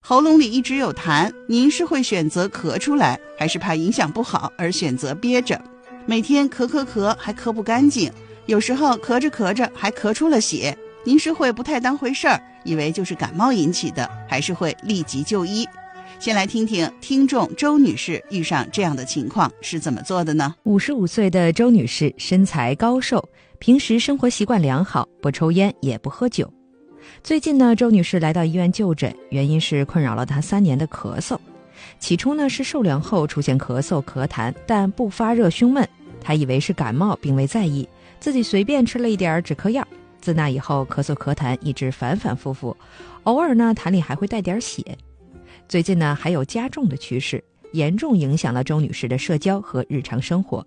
喉咙里一直有痰，您是会选择咳出来，还是怕影响不好而选择憋着？每天咳还咳不干净，有时候咳着还咳出了血，您是会不太当回事儿，以为就是感冒引起的，还是会立即就医？先来听听听众周女士遇上这样的情况是怎么做的呢？55岁的周女士身材高瘦，平时生活习惯良好，不抽烟也不喝酒。最近呢，周女士来到医院就诊，原因是困扰了她3年的咳嗽。起初呢是受凉后出现咳嗽咳痰，但不发热胸闷，她以为是感冒，并未在意，自己随便吃了一点止咳药。自那以后，咳嗽咳痰一直反反复复，偶尔呢痰里还会带点血。最近呢还有加重的趋势，严重影响了周女士的社交和日常生活。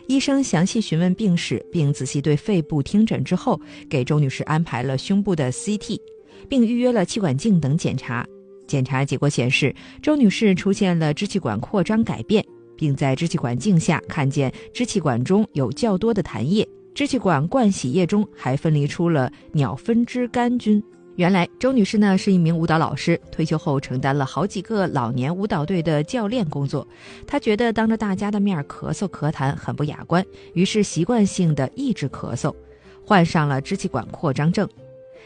医生详细询问病史，并仔细对肺部听诊之后，给周女士安排了胸部的 CT， 并预约了气管镜等检查。检查结果显示，周女士出现了支气管扩张改变，并在支气管镜下看见支气管中有较多的痰液，支气管灌洗液中还分离出了鸟分支杆菌。原来周女士呢是一名舞蹈老师，退休后承担了好几个老年舞蹈队的教练工作。她觉得当着大家的面咳嗽咳痰很不雅观，于是习惯性的抑制咳嗽，患上了支气管扩张症。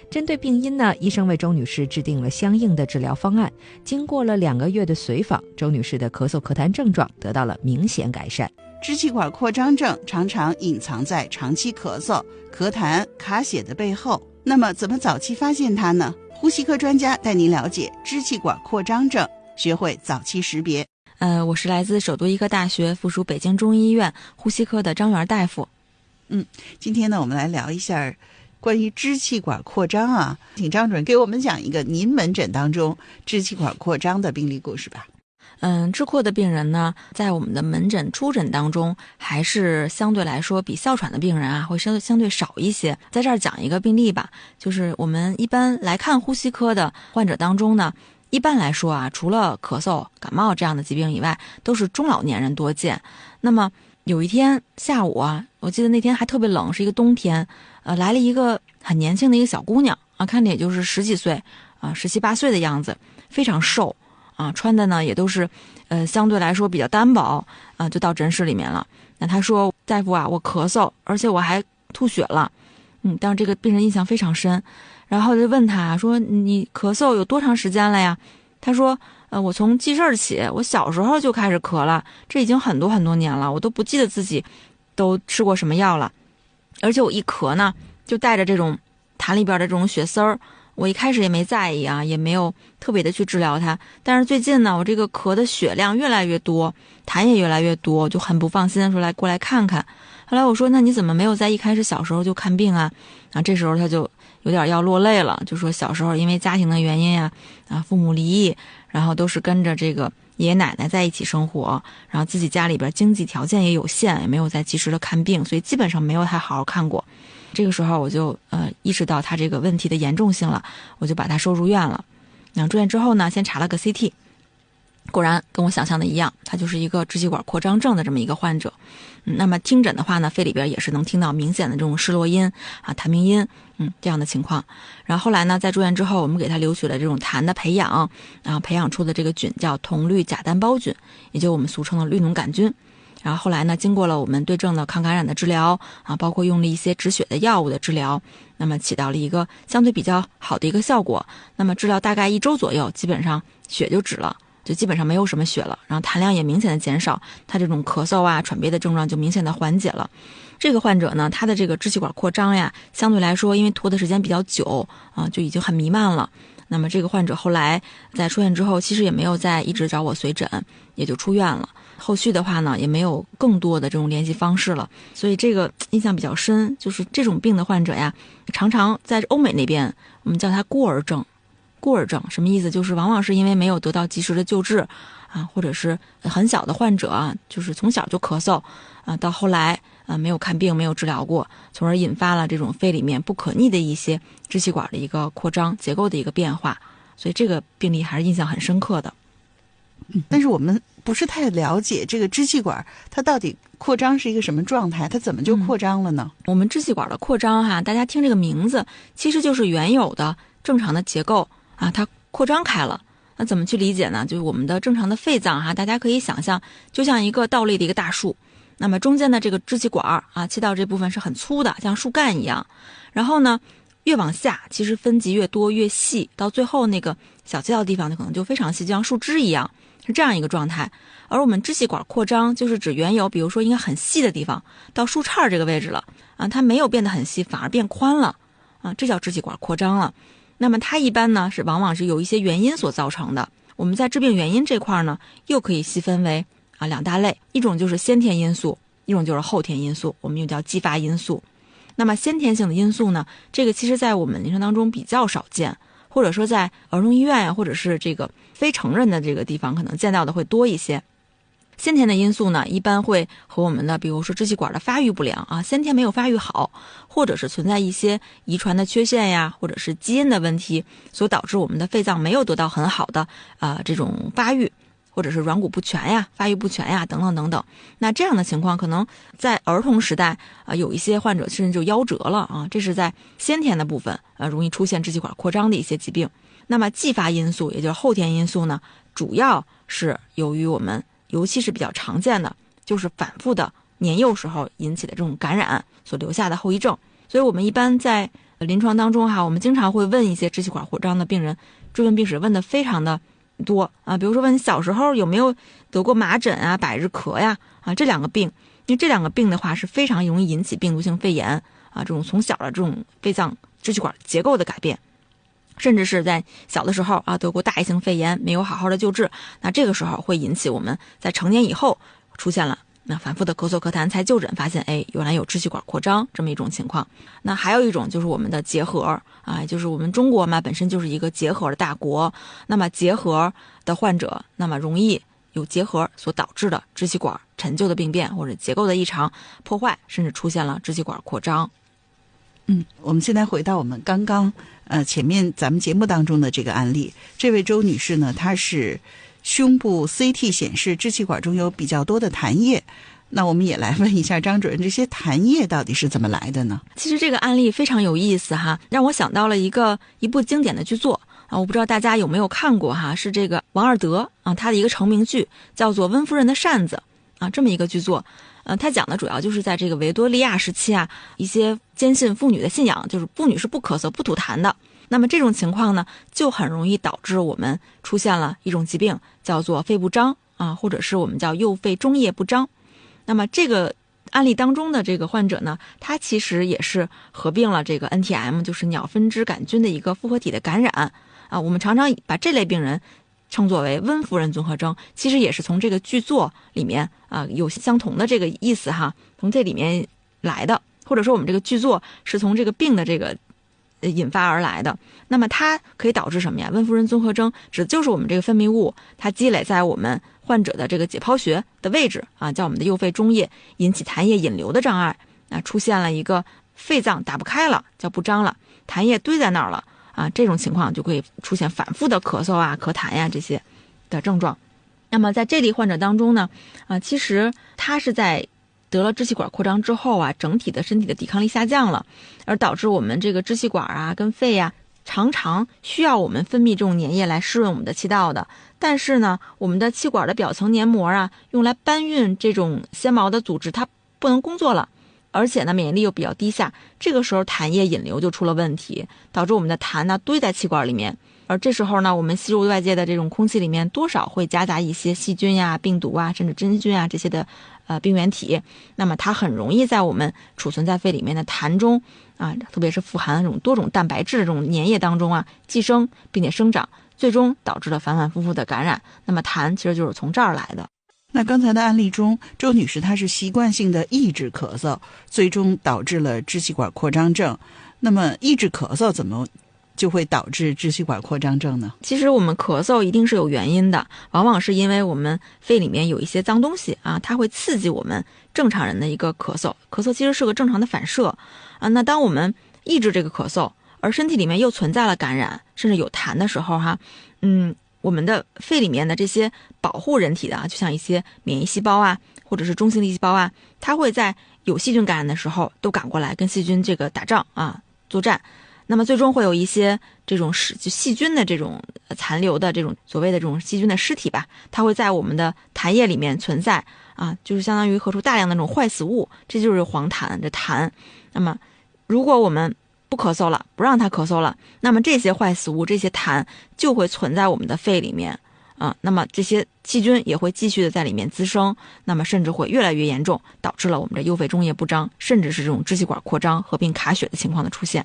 针对病因呢，医生为周女士制定了相应的治疗方案。经过了2个月的随访，周女士的咳嗽咳痰症状得到了明显改善。支气管扩张症常常隐藏在长期咳嗽、咳痰、卡血的背后，那么怎么早期发现它呢？呼吸科专家带您了解支气管扩张症，学会早期识别。我是来自首都医科大学附属北京中医院呼吸科的张元大夫。今天呢，我们来聊一下关于支气管扩张啊，请张主任给我们讲一个您门诊当中支气管扩张的病例故事吧。支扩的病人呢，在我们的门诊初诊当中，还是相对来说比哮喘的病人啊，会相对少一些。在这儿讲一个病例吧，就是我们一般来看呼吸科的患者当中呢，一般来说啊，除了咳嗽、感冒这样的疾病以外，都是中老年人多见。那么有一天下午啊，我记得那天还特别冷，是一个冬天，来了一个很年轻的一个小姑娘啊，看着也就是10几岁啊，17、18岁的样子，非常瘦。穿的呢也都是相对来说比较单薄就到诊室里面了。那他说，大夫啊，我咳嗽，而且我还吐血了。当时这个病人印象非常深，然后就问他说，你咳嗽有多长时间了呀？他说我从记事儿起，我小时候就开始咳了，这已经很多很多年了，我都不记得自己都吃过什么药了，而且我一咳呢就带着这种痰里边的这种血丝儿。我一开始也没在意啊，也没有特别的去治疗它。但是最近呢，我这个咳的血量越来越多，痰也越来越多，就很不放心，说过来看看。后来我说，那你怎么没有在一开始小时候就看病啊？这时候他就有点要落泪了，就说小时候因为家庭的原因呀，父母离异，然后都是跟着这个爷爷奶奶在一起生活，然后自己家里边经济条件也有限，也没有再及时的看病，所以基本上没有太好好看过。这个时候我就意识到他这个问题的严重性了，我就把他收入院了。住院之后呢，先查了个 CT， 果然跟我想象的一样，他就是一个支气管扩张症的这么一个患者。那么听诊的话呢，肺里边也是能听到明显的这种失落音啊、痰鸣音，这样的情况。然后后来呢，在住院之后，我们给他留取了这种痰的培养，然后培养出的这个菌叫铜绿假单胞菌，也就我们俗称的绿脓杆菌。然后后来呢，经过了我们对症的抗感染的治疗啊，包括用了一些止血的药物的治疗，那么起到了一个相对比较好的一个效果。那么治疗大概1周左右，基本上血就止了，就基本上没有什么血了，然后痰量也明显的减少，他这种咳嗽啊、喘憋的症状就明显的缓解了。这个患者呢，他的这个支气管扩张呀，相对来说因为拖的时间比较久啊，就已经很弥漫了。那么这个患者后来在出院之后，其实也没有再一直找我随诊，也就出院了。后续的话呢，也没有更多的这种联系方式了，所以这个印象比较深。就是这种病的患者呀，常常在欧美那边我们叫他孤儿症。孤儿症什么意思？就是往往是因为没有得到及时的救治啊，或者是很小的患者啊，就是从小就咳嗽啊，到后来没有看病，没有治疗过，从而引发了这种肺里面不可逆的一些支气管的一个扩张结构的一个变化，所以这个病例还是印象很深刻的。但是我们不是太了解这个支气管它到底扩张是一个什么状态，它怎么就扩张了呢？我们支气管的扩张大家听这个名字，其实就是原有的正常的结构啊，它扩张开了。那怎么去理解呢？就是我们的正常的肺脏哈，大家可以想象就像一个倒立的一个大树，那么中间的这个支气管啊，气道这部分是很粗的，像树干一样。然后呢，越往下其实分级越多越细，到最后那个小气道地方可能就非常细，就像树枝一样，是这样一个状态。而我们支气管扩张就是指原有比如说应该很细的地方到树杈这个位置了啊，它没有变得很细，反而变宽了啊，这叫支气管扩张了。那么它一般呢是往往是有一些原因所造成的。我们在致病原因这块呢，又可以细分为两大类，一种就是先天因素，一种就是后天因素，我们又叫继发因素。那么先天性的因素呢，这个其实在我们临床当中比较少见，或者说在儿童医院呀，或者是这个非成人的这个地方可能见到的会多一些。先天的因素呢，一般会和我们的比如说支气管的发育不良啊，先天没有发育好，或者是存在一些遗传的缺陷呀，或者是基因的问题，所导致我们的肺脏没有得到很好的这种发育，或者是软骨不全呀、发育不全呀等等等等。那这样的情况可能在儿童时代有一些患者甚至就夭折了啊，这是在先天的部分容易出现支气管扩张的一些疾病。那么继发因素也就是后天因素呢，主要是由于我们尤其是比较常见的就是反复的年幼时候引起的这种感染所留下的后遗症。所以我们一般在临床当中我们经常会问一些支气管扩张的病人，追问病史问的非常的多啊，比如说问你小时候有没有得过麻疹啊、百日咳呀这两个病，因为这两个病的话是非常容易引起病毒性肺炎这种从小的这种肺脏支气管结构的改变，甚至是在小的时候得过大叶性肺炎没有好好的救治，那这个时候会引起我们在成年以后出现了反复的咳嗽咳痰，才就诊发现原来有支气管扩张这么一种情况。那还有一种就是我们的结核就是我们中国嘛本身就是一个结核的大国，那么结核的患者那么容易有结核所导致的支气管陈旧的病变或者结构的异常破坏，甚至出现了支气管扩张。我们现在回到我们刚刚前面咱们节目当中的这个案例，这位周女士呢，她是胸部 CT 显示支气管中有比较多的痰液。那我们也来问一下张主任，这些痰液到底是怎么来的呢？其实这个案例非常有意思让我想到了一部经典的剧作我不知道大家有没有看过是这个王尔德他的一个成名剧叫做《温夫人的扇子》这么一个剧作。他讲的主要就是在这个维多利亚时期一些坚信妇女的信仰，就是妇女是不咳嗽不吐痰的。那么这种情况呢，就很容易导致我们出现了一种疾病，叫做肺不张或者是我们叫右肺中叶不张。那么这个案例当中的这个患者呢，他其实也是合并了这个 NTM， 就是鸟分支杆菌的一个复合体的感染我们常常把这类病人称作为温夫人综合征，其实也是从这个剧作里面有相同的这个意思从这里面来的，或者说我们这个剧作是从这个病的这个引发而来的。那么它可以导致什么呀？温夫人综合征指的就是我们这个分泌物它积累在我们患者的这个解剖学的位置叫我们的右肺中叶，引起痰液引流的障碍出现了一个肺脏打不开了，叫不张了，痰液堆在那儿了这种情况就可以出现反复的咳嗽咳痰这些的症状。那么在这类患者当中呢其实他是在得了支气管扩张之后整体的身体的抵抗力下降了，而导致我们这个支气管跟肺常常需要我们分泌这种粘液来湿润我们的气道的。但是呢，我们的气管的表层黏膜用来搬运这种纤毛的组织它不能工作了，而且呢免疫力又比较低下，这个时候痰液引流就出了问题，导致我们的痰堆在气管里面。而这时候呢，我们吸入外界的这种空气里面多少会夹杂一些细菌病毒甚至真菌这些的病原体，那么它很容易在我们储存在肺里面的痰中特别是富含这种多种蛋白质的这种粘液当中寄生并且生长，最终导致了反反复复的感染。那么痰其实就是从这儿来的。那刚才的案例中，周女士她是习惯性的抑制咳嗽，最终导致了支气管扩张症。那么抑制咳嗽怎么就会导致支气管扩张症呢？其实我们咳嗽一定是有原因的，往往是因为我们肺里面有一些脏东西它会刺激我们正常人的一个咳嗽。咳嗽其实是个正常的反射那当我们抑制这个咳嗽，而身体里面又存在了感染甚至有痰的时候我们的肺里面的这些保护人体的就像一些免疫细胞或者是中性粒细胞它会在有细菌感染的时候都赶过来跟细菌这个打仗作战。那么最终会有一些这种细菌的这种残留的这种所谓的这种细菌的尸体吧，它会在我们的痰液里面存在啊，就是相当于合出大量的那种坏死物，这就是黄痰这痰。那么如果我们不咳嗽了，不让它咳嗽了，那么这些坏死物这些痰就会存在我们的肺里面啊，那么这些细菌也会继续的在里面滋生，那么甚至会越来越严重，导致了我们这幽肺中液不张，甚至是这种支气管扩张合并卡血的情况的出现。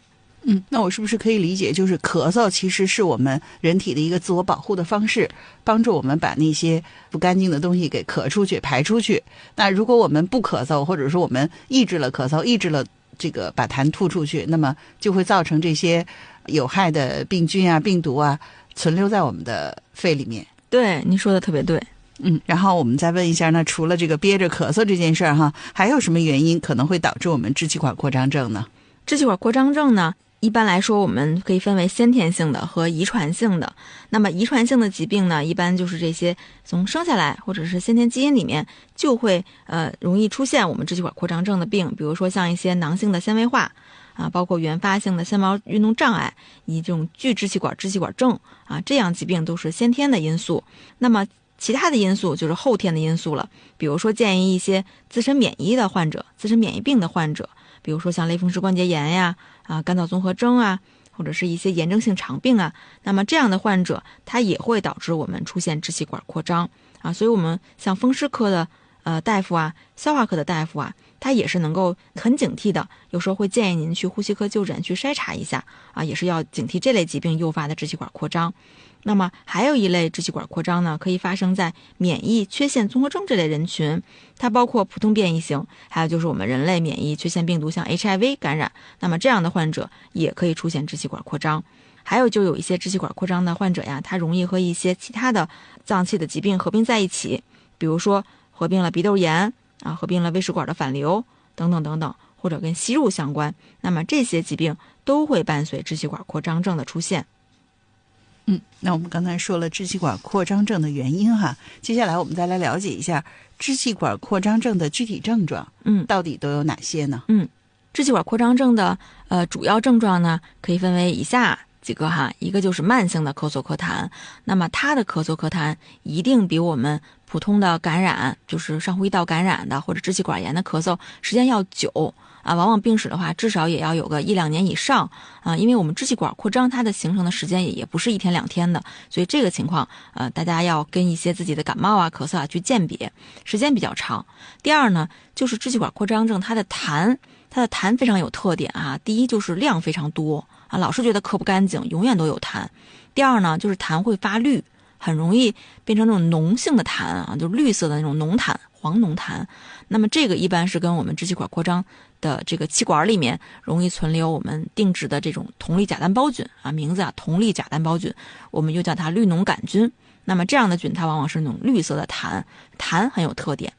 那我是不是可以理解，就是咳嗽其实是我们人体的一个自我保护的方式，帮助我们把那些不干净的东西给咳出去、排出去。那如果我们不咳嗽，或者说我们抑制了咳嗽，抑制了这个把痰吐出去，那么就会造成这些有害的病菌啊、病毒啊存留在我们的肺里面。对，你说的特别对。然后我们再问一下，那除了这个憋着咳嗽这件事儿哈，还有什么原因可能会导致我们支气管扩张症呢？支气管扩张症呢，一般来说我们可以分为先天性的和遗传性的。那么遗传性的疾病呢，一般就是这些从生下来或者是先天基因里面就会容易出现我们支气管扩张症的病，比如说像一些囊性的纤维化啊，包括原发性的纤毛运动障碍以及这种巨支气管支气管症啊，这样疾病都是先天的因素。那么其他的因素就是后天的因素了，比如说建议一些自身免疫的患者、自身免疫病的患者，比如说像类风湿关节炎呀、干燥综合征啊，或者是一些炎症性肠病啊，那么这样的患者它也会导致我们出现支气管扩张啊。所以我们像风湿科的大夫啊、消化科的大夫啊，他也是能够很警惕的，有时候会建议您去呼吸科就诊去筛查一下啊，也是要警惕这类疾病诱发的支气管扩张。那么还有一类支气管扩张呢，可以发生在免疫缺陷综合征这类人群，它包括普通变异型，还有就是我们人类免疫缺陷病毒像 HIV 感染，那么这样的患者也可以出现支气管扩张。还有就有一些支气管扩张的患者呀，他容易和一些其他的脏器的疾病合并在一起，比如说合并了鼻窦炎啊，合并了胃食管的反流等等等等，或者跟吸入相关，那么这些疾病都会伴随支气管扩张症的出现。那我们刚才说了支气管扩张症的原因哈，接下来我们再来了解一下支气管扩张症的具体症状，到底都有哪些呢？支气管扩张症的主要症状呢，可以分为以下几个哈，一个就是慢性的咳嗽咳痰，那么它的咳嗽咳痰一定比我们普通的感染，就是上呼吸道感染的或者支气管炎的咳嗽时间要久啊，往往病史的话至少也要有个1-2年以上啊，因为我们支气管扩张它的形成的时间也不是1天2天的，所以这个情况大家要跟一些自己的感冒啊、咳嗽啊去鉴别，时间比较长。第二呢，就是支气管扩张症它的痰非常有特点啊，第一就是量非常多啊，老是觉得咳不干净，永远都有痰。第二呢，就是痰会发绿，很容易变成那种脓性的痰啊，就是绿色的那种脓痰、黄脓痰。那么这个一般是跟我们支气管扩张的这个气管里面容易存留我们定植的这种铜粒假单胞菌啊，名字啊铜粒假单胞菌，我们又叫它绿脓杆菌。那么这样的菌它往往是那种绿色的痰很有特点，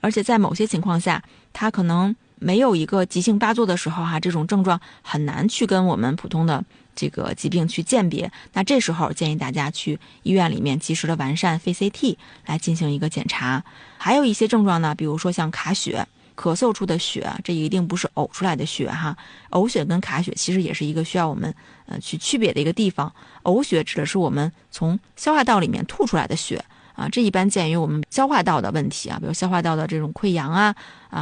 而且在某些情况下，它可能没有一个急性发作的时候这种症状很难去跟我们普通的这个疾病去鉴别。那这时候建议大家去医院里面及时的完善肺 CT 来进行一个检查。还有一些症状呢，比如说像卡血，咳嗽出的血，这一定不是呕出来的血哈。呕血跟卡血其实也是一个需要我们去区别的一个地方。呕血指的是我们从消化道里面吐出来的血啊，这一般见于我们消化道的问题啊，比如消化道的这种溃疡啊，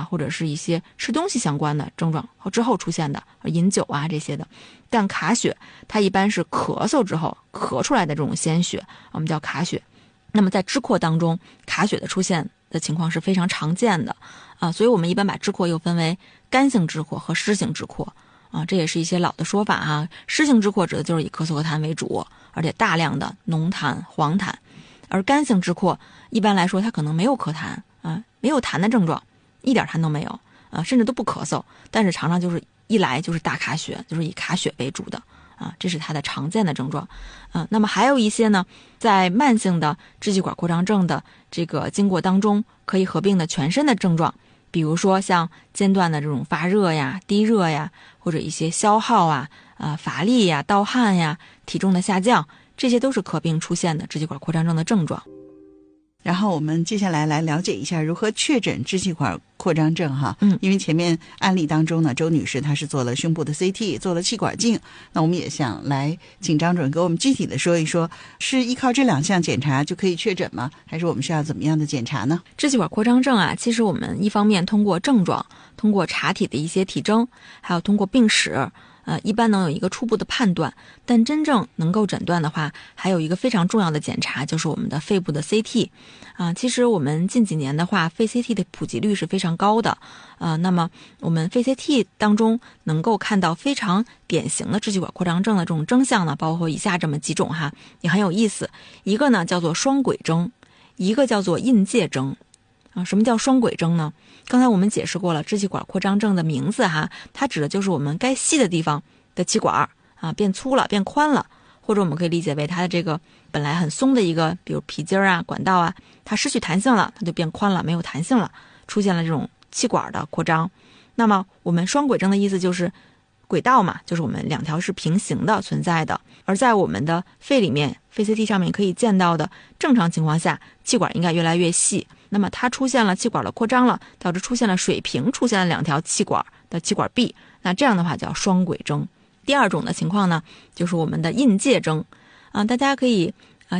或者是一些吃东西相关的症状之后出现的，饮酒啊这些的。但卡血它一般是咳嗽之后咳出来的这种鲜血，我们叫卡血。那么在支扩当中，卡血的出现的情况是非常常见的啊，所以我们一般把支扩又分为干性支扩和湿性支扩啊，这也是一些老的说法哈。湿性支扩指的就是以咳嗽咳痰为主，而且大量的浓痰、黄痰。而干性支扩一般来说它可能没有咳痰啊，没有痰的症状，一点痰都没有啊，甚至都不咳嗽，但是常常就是一来就是大卡血，就是以卡血为主的啊，这是它的常见的症状。那么还有一些呢，在慢性的支气管扩张症的这个经过当中，可以合并的全身的症状，比如说像间断的这种发热呀、低热呀，或者一些消耗乏力呀、盗汗呀、体重的下降，这些都是合并出现的支气管扩张症的症状。然后我们接下来来了解一下如何确诊支气管扩张症哈。因为前面案例当中呢，周女士她是做了胸部的 CT， 做了气管镜，那我们也想来请张主任给我们具体的说一说，是依靠这2项检查就可以确诊吗？还是我们需要怎么样的检查呢？支气管扩张症啊，其实我们一方面通过症状，通过查体的一些体征，还有通过病史，一般能有一个初步的判断，但真正能够诊断的话，还有一个非常重要的检查，就是我们的肺部的 CT。其实我们近几年的话，肺 CT 的普及率是非常高的。那么我们肺 CT 当中能够看到非常典型的支气管扩张症的这种征象呢，包括以下这么几种哈，也很有意思。一个呢叫做双轨征，一个叫做印界征。什么叫双轨征呢？刚才我们解释过了，支气管扩张症的名字哈，它指的就是我们该细的地方的气管变粗了，变宽了，或者我们可以理解为它的这个本来很松的一个，比如皮筋啊、管道啊，它失去弹性了，它就变宽了，没有弹性了，出现了这种气管的扩张。那么我们双轨征的意思就是轨道嘛，就是我们2条是平行的存在的。而在我们的肺里面，肺 CT 上面可以见到的，正常情况下气管应该越来越细，那么它出现了气管的扩张了，导致出现了水平，出现了2条气管的气管壁，那这样的话叫双轨征。第2种的情况呢，就是我们的印界征。大家可以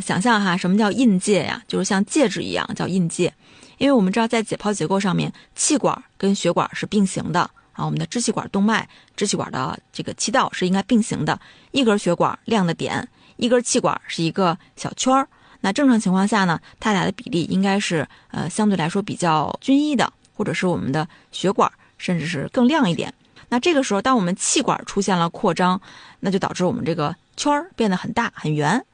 想象哈，什么叫印界呀？就是像戒指一样叫印界。因为我们知道在解剖结构上面，气管跟血管是并行的我们的支气管动脉、支气管的这个气道是应该并行的，一根血管亮的点，一根气管是一个小圈儿。那正常情况下呢，它俩的比例应该是相对来说比较均一的，或者是我们的血管甚至是更亮一点。那这个时候，当我们气管出现了扩张，那就导致我们这个圈儿变得很大很圆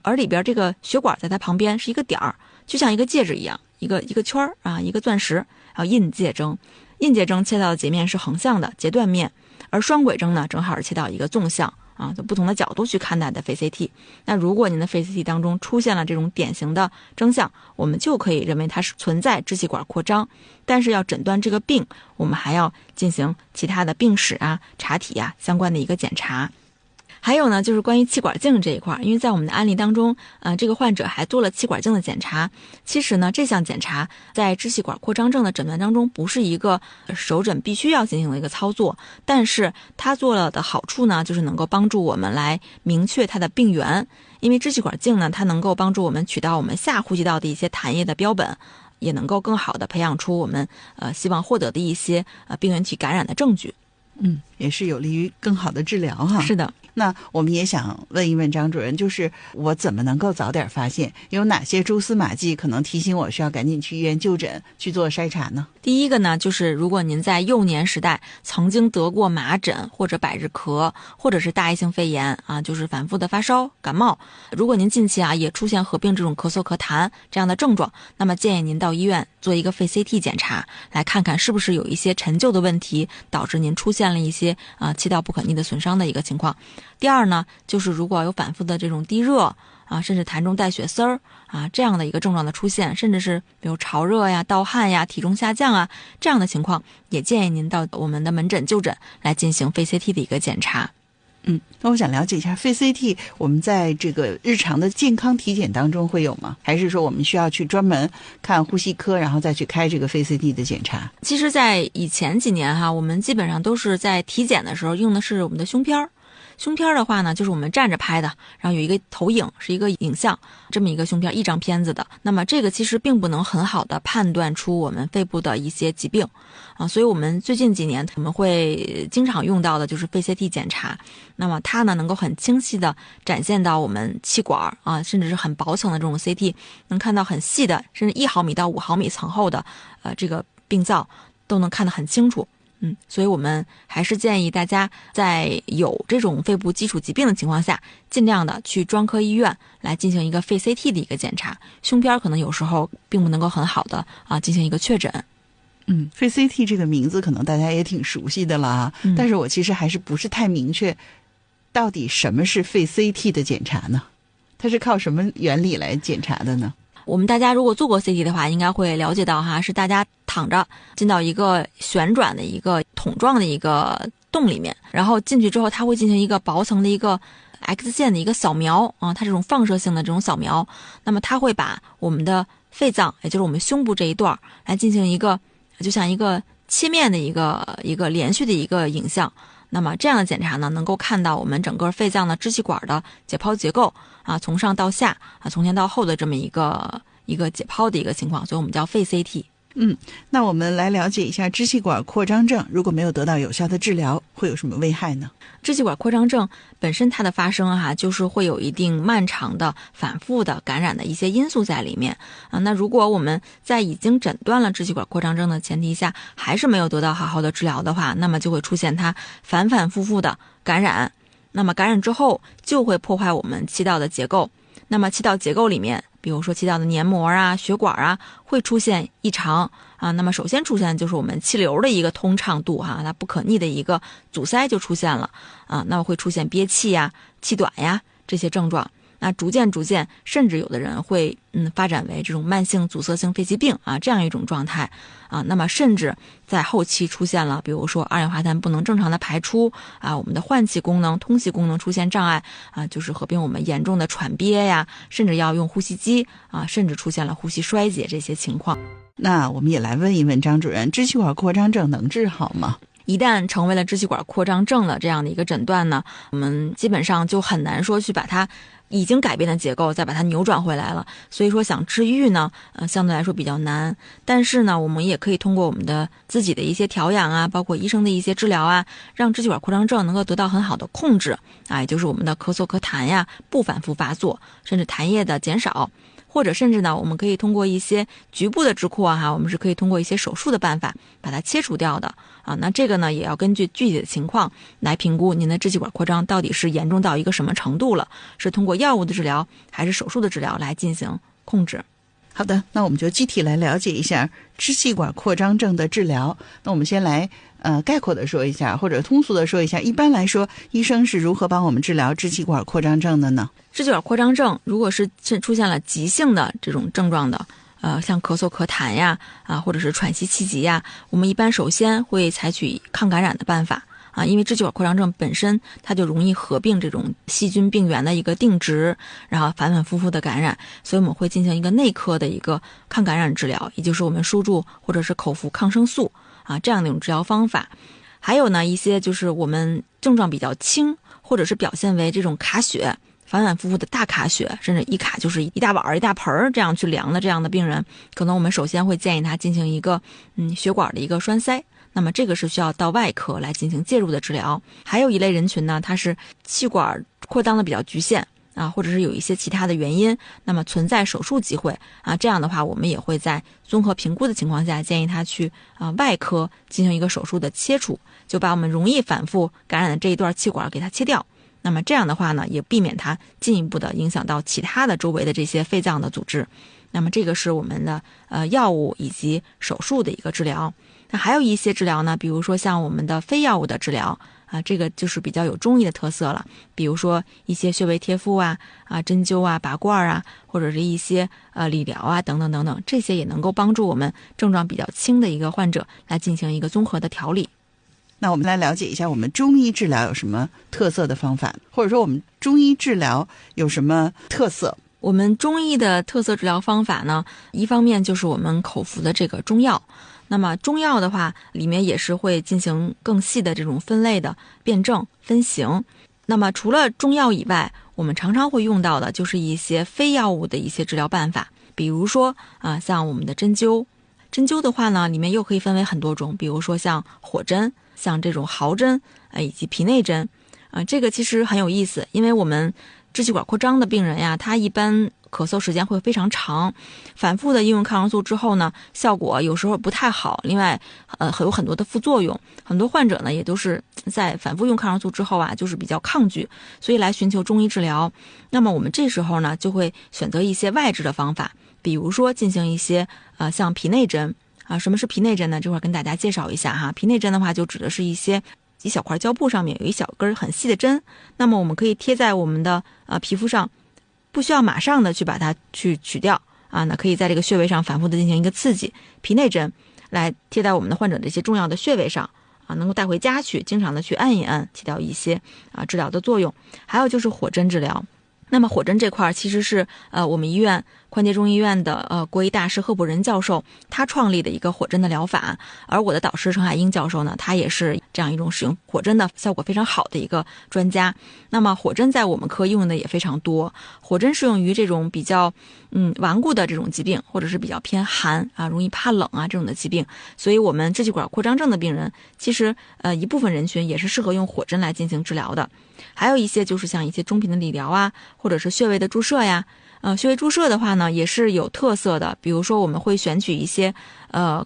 而里边这个血管在它旁边是一个点儿，就像一个戒指一样，一个圈儿一个钻石。还有印界征，印界征切到的截面是横向的截断面，而双轨征呢正好是切到一个纵向就不同的角度去看待的肺 CT。那如果您的肺 CT 当中出现了这种典型的征象，我们就可以认为它是存在支气管扩张。但是要诊断这个病，我们还要进行其他的病史查体相关的一个检查。还有呢，就是关于气管镜这一块，因为在我们的案例当中，这个患者还做了气管镜的检查。其实呢，这项检查在支气管扩张症的诊断当中不是一个首诊必须要进行的一个操作，但是它做了的好处呢，就是能够帮助我们来明确它的病源。因为支气管镜呢，它能够帮助我们取到我们下呼吸道的一些痰液的标本，也能够更好的培养出我们希望获得的一些病原体感染的证据。也是有利于更好的治疗哈。是的。那我们也想问一问张主任，就是我怎么能够早点发现，有哪些蛛丝马迹可能提醒我需要赶紧去医院就诊去做筛查呢？第一个呢，就是如果您在幼年时代曾经得过麻疹或者百日咳，或者是大叶性肺炎就是反复的发烧感冒，如果您近期也出现合并这种咳嗽咳痰这样的症状，那么建议您到医院做一个肺 CT 检查，来看看是不是有一些陈旧的问题导致您出现了一些气道不可逆的损伤的一个情况。第二呢，就是如果有反复的这种低热甚至痰中带血丝儿这样的一个症状的出现，甚至是比如潮热呀、盗汗呀、体重下降这样的情况，也建议您到我们的门诊就诊来进行肺 CT 的一个检查。那我想了解一下肺 CT 我们在这个日常的健康体检当中会有吗？还是说我们需要去专门看呼吸科然后再去开这个肺 CT 的检查？其实在以前几年我们基本上都是在体检的时候用的是我们的胸片。胸片的话呢，就是我们站着拍的，然后有一个投影，是一个影像，这么一个胸片，一张片子的。那么这个其实并不能很好的判断出我们肺部的一些疾病所以我们最近几年我们会经常用到的就是肺 CT 检查。那么它呢能够很清晰的展现到我们气管甚至是很薄层的这种 CT， 能看到很细的，甚至1毫米到5毫米层厚的这个病灶都能看得很清楚。所以我们还是建议大家在有这种肺部基础疾病的情况下，尽量的去专科医院来进行一个肺 CT 的一个检查。胸片可能有时候并不能够很好的进行一个确诊。肺 CT 这个名字可能大家也挺熟悉的了但是我其实还是不是太明确，到底什么是肺 CT 的检查呢？它是靠什么原理来检查的呢？我们大家如果做过 CT 的话，应该会了解到是大家躺着进到一个旋转的一个桶状的一个洞里面，然后进去之后，它会进行一个薄层的一个 X 线的一个扫描它这种放射性的这种扫描，那么它会把我们的肺脏，也就是我们胸部这一段来进行一个就像一个切面的一个连续的一个影像。那么这样的检查呢，能够看到我们整个肺脏的支气管的解剖结构啊，从上到下啊，从前到后的这么一个解剖的一个情况，所以我们叫肺 CT。那我们来了解一下支气管扩张症，如果没有得到有效的治疗，会有什么危害呢？支气管扩张症本身它的发生就是会有一定漫长的反复的感染的一些因素在里面啊。那如果我们在已经诊断了支气管扩张症的前提下，还是没有得到好好的治疗的话，那么就会出现它反反复复的感染。那么感染之后就会破坏我们气道的结构。那么气道结构里面，比如说气道的黏膜啊、血管啊，会出现异常啊。那么首先出现就是我们气流的一个通畅度它不可逆的一个阻塞就出现了啊。那么会出现憋气呀、气短呀这些症状。那逐渐，甚至有的人会发展为这种慢性阻塞性肺气病啊这样一种状态啊。那么甚至在后期出现了，比如说二氧化碳不能正常的排出啊，我们的换气功能、通气功能出现障碍啊，就是合并我们严重的喘憋呀，甚至要用呼吸机啊，甚至出现了呼吸衰竭这些情况。那我们也来问一问张主任，支气管扩张症能治好吗？一旦成为了支气管扩张症的这样的一个诊断呢，我们基本上就很难说去把它已经改变的结构再把它扭转回来了。所以说想治愈呢，相对来说比较难。但是呢，我们也可以通过我们的自己的一些调养啊，包括医生的一些治疗啊，让支气管扩张症能够得到很好的控制啊，也就是我们的咳嗽咳痰呀不反复发作，甚至痰液的减少。或者甚至呢，我们可以通过一些局部的支扩我们是可以通过一些手术的办法把它切除掉的啊。那这个呢，也要根据具体的情况来评估您的支气管扩张到底是严重到一个什么程度了，是通过药物的治疗还是手术的治疗来进行控制。好的，那我们就具体来了解一下支气管扩张症的治疗。那我们先来概括的说一下，或者通俗的说一下，一般来说医生是如何帮我们治疗支气管扩张症的呢？支气管扩张症如果是出现了急性的这种症状的像咳嗽咳痰呀或者是喘息气急呀，我们一般首先会采取抗感染的办法啊，因为支气管扩张症本身它就容易合并这种细菌病原的一个定植，然后反反复复的感染，所以我们会进行一个内科的一个抗感染治疗，也就是我们输注或者是口服抗生素啊这样的一种治疗方法。还有呢，一些就是我们症状比较轻，或者是表现为这种卡血反反复复的大卡血，甚至一卡就是一大碗一大盆这样去量的这样的病人，可能我们首先会建议他进行一个血管的一个栓塞，那么这个是需要到外科来进行介入的治疗。还有一类人群呢，他是气管扩张的比较局限啊，或者是有一些其他的原因，那么存在手术机会啊，这样的话我们也会在综合评估的情况下建议他去外科进行一个手术的切除，就把我们容易反复感染的这一段气管给它切掉。那么这样的话呢，也避免它进一步的影响到其他的周围的这些肺脏的组织。那么这个是我们的药物以及手术的一个治疗。那还有一些治疗呢，比如说像我们的非药物的治疗啊，这个就是比较有中医的特色了。比如说一些穴位贴敷针灸拔罐或者是一些理疗等等等等，这些也能够帮助我们症状比较轻的一个患者来进行一个综合的调理。那我们来了解一下我们中医治疗有什么特色的方法，或者说我们中医治疗有什么特色？我们中医的特色治疗方法呢，一方面就是我们口服的这个中药，那么中药的话里面也是会进行更细的这种分类的辨证分型。那么除了中药以外，我们常常会用到的就是一些非药物的一些治疗办法，比如说像我们的针灸。针灸的话呢，里面又可以分为很多种，比如说像火针，像这种毫针以及皮内针这个其实很有意思，因为我们支气管扩张的病人呀，他一般咳嗽时间会非常长，反复的应用抗生素之后呢，效果有时候不太好，另外有很多的副作用，很多患者呢也都是在反复用抗生素之后就是比较抗拒，所以来寻求中医治疗。那么我们这时候呢就会选择一些外治的方法，比如说进行一些像皮内针什么是皮内针呢？这会儿跟大家介绍一下皮内针的话就指的是一小块胶布上面有一小根很细的针，那么我们可以贴在我们的皮肤上，不需要马上的去把它去取掉那可以在这个穴位上反复的进行一个刺激，皮内针来贴在我们的患者这些重要的穴位上能够带回家去经常的去按一按，起到一些治疗的作用。还有就是火针治疗。那么火针这块其实是我们医院宽街中医院的国医大师贺普仁教授他创立的一个火针的疗法，而我的导师程海英教授呢，他也是这样一种使用火针的效果非常好的一个专家。那么火针在我们科应用的也非常多，火针适用于这种比较顽固的这种疾病，或者是比较偏寒啊、容易怕冷啊这种的疾病，所以我们支气管扩张症的病人，其实一部分人群也是适合用火针来进行治疗的。还有一些就是像一些中频的理疗啊，或者是穴位的注射呀。穴位注射的话呢，也是有特色的。比如说我们会选取一些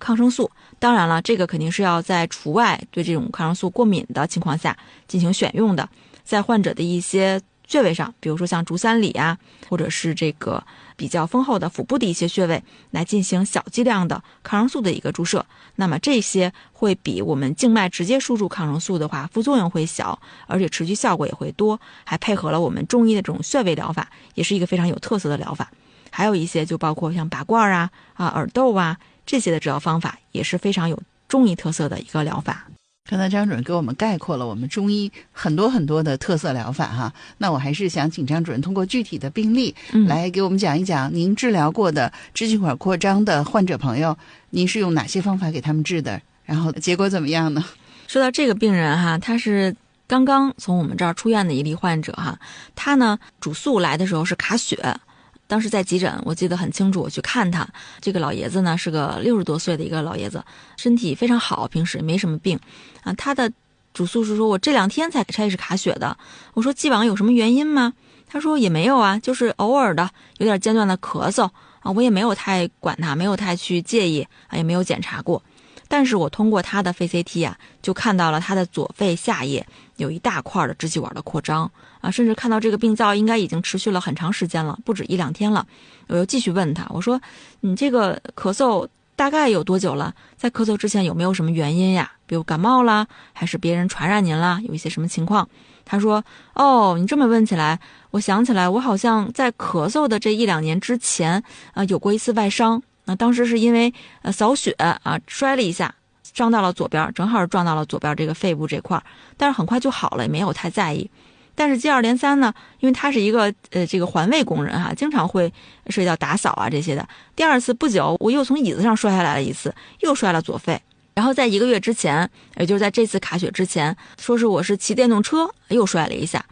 抗生素，当然了，这个肯定是要在除外对这种抗生素过敏的情况下进行选用的。在患者的一些穴位上，比如说像足三里啊，或者是这个比较丰厚的腹部的一些穴位，来进行小剂量的抗生素的一个注射。那么这些会比我们静脉直接输注抗生素的话，副作用会小，而且持续效果也会多，还配合了我们中医的这种穴位疗法，也是一个非常有特色的疗法。还有一些就包括像拔罐啊、耳豆啊这些的治疗方法，也是非常有中医特色的一个疗法。刚才张主任给我们概括了我们中医很多的特色疗法哈，那我还是想请张主任通过具体的病例来给我们讲一讲您治疗过的支气管扩张的患者朋友，您是用哪些方法给他们治的，然后结果怎么样呢？说到这个病人哈，他是刚刚从我们这儿出院的一例患者哈，他呢主诉来的时候是卡血。当时在急诊，我记得很清楚，我去看他。这个老爷子呢是个60多岁的一个老爷子，身体非常好，平时也没什么病啊。他的主诉是说，我这2天才开始卡血的。我说既往有什么原因吗？他说也没有啊，就是偶尔的有点间断的咳嗽啊，我也没有太管他，没有太去介意啊，也没有检查过。但是我通过他的肺 CT 啊，就看到了他的左肺下叶有一大块的支气管的扩张啊，甚至看到这个病灶应该已经持续了很长时间了，不止1-2天了。我又继续问他，我说你这个咳嗽大概有多久了？在咳嗽之前有没有什么原因呀？比如感冒啦，还是别人传染您啦？有一些什么情况？他说哦，你这么问起来，我想起来我好像在咳嗽的这1-2年之前有过一次外伤。当时是因为扫雪啊摔了一下，伤到了左边，正好撞到了左边这个肺部这块，但是很快就好了，也没有太在意。但是接二连三呢，因为他是一个这个环卫工人哈，经常会涉及到打扫啊这些的。第2次不久，我又从椅子上摔下来了一次，又摔了左肺。然后在1个月之前，也就是在这次卡血之前，说是我是骑电动车又摔了一下。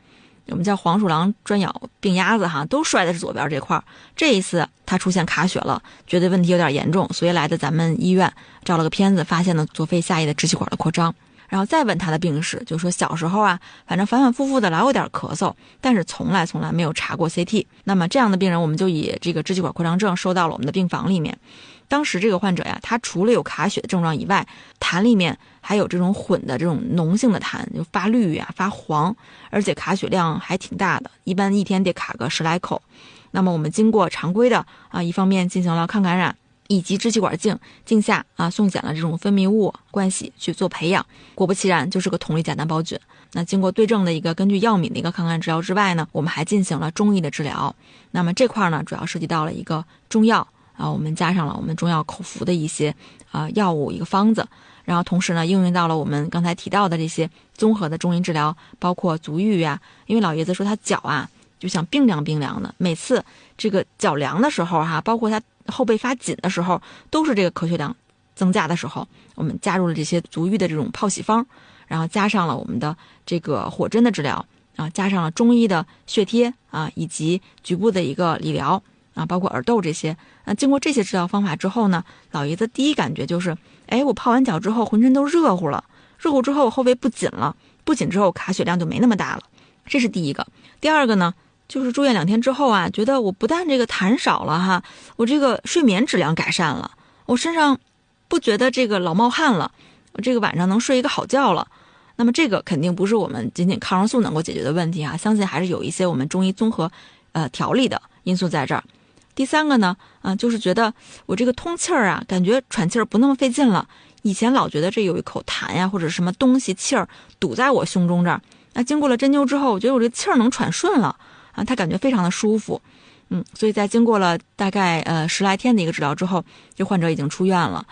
我们叫黄鼠狼专咬病鸭子哈，都摔的是左边这块。这一次他出现卡血了，觉得问题有点严重，所以来的咱们医院照了个片子，发现了左肺下叶的支气管的扩张。然后再问他的病史，就说小时候啊，反正反反复复的老有点咳嗽，但是从来没有查过 CT。那么这样的病人，我们就以这个支气管扩张症收到了我们的病房里面。当时这个患者呀，他除了有卡血的症状以外，痰里面还有这种混的这种脓性的痰，就发绿呀、发黄，而且卡血量还挺大的，一般1天得卡个10来口。那么我们经过常规的一方面进行了抗感染以及支气管镜下送检了这种分泌物灌洗去做培养，果不其然就是个铜绿假单胞菌。那经过对症的一个根据药敏的一个抗感染治疗之外呢，我们还进行了中医的治疗。那么这块呢，主要涉及到了一个中药我们加上了我们中药口服的一些药物一个方子，然后同时呢应用到了我们刚才提到的这些综合的中医治疗，包括足浴啊。因为老爷子说他脚就像冰凉的，每次这个脚凉的时候包括他后背发紧的时候，都是这个咳血量增加的时候，我们加入了这些足浴的这种泡洗方，然后加上了我们的这个火针的治疗加上了中医的血贴以及局部的一个理疗包括耳豆这些。经过这些治疗方法之后呢，老爷子第一感觉就是我泡完脚之后浑身都热乎了，热乎之后后背不紧了，不紧之后卡血量就没那么大了，这是第一个。第二个呢，就是住院2天之后觉得我不但这个痰少了我这个睡眠质量改善了，我身上不觉得这个老冒汗了，我这个晚上能睡一个好觉了。那么这个肯定不是我们仅仅抗生素能够解决的问题相信还是有一些我们中医综合调理的因素在这儿。第3个呢就是觉得我这个通气儿感觉喘气儿不那么费劲了。以前老觉得这有一口痰呀或者什么东西气儿堵在我胸中这儿，那经过了针灸之后，我觉得我这气儿能喘顺了他感觉非常的舒服。所以在经过了大概10来天的一个治疗之后，这患者已经出院了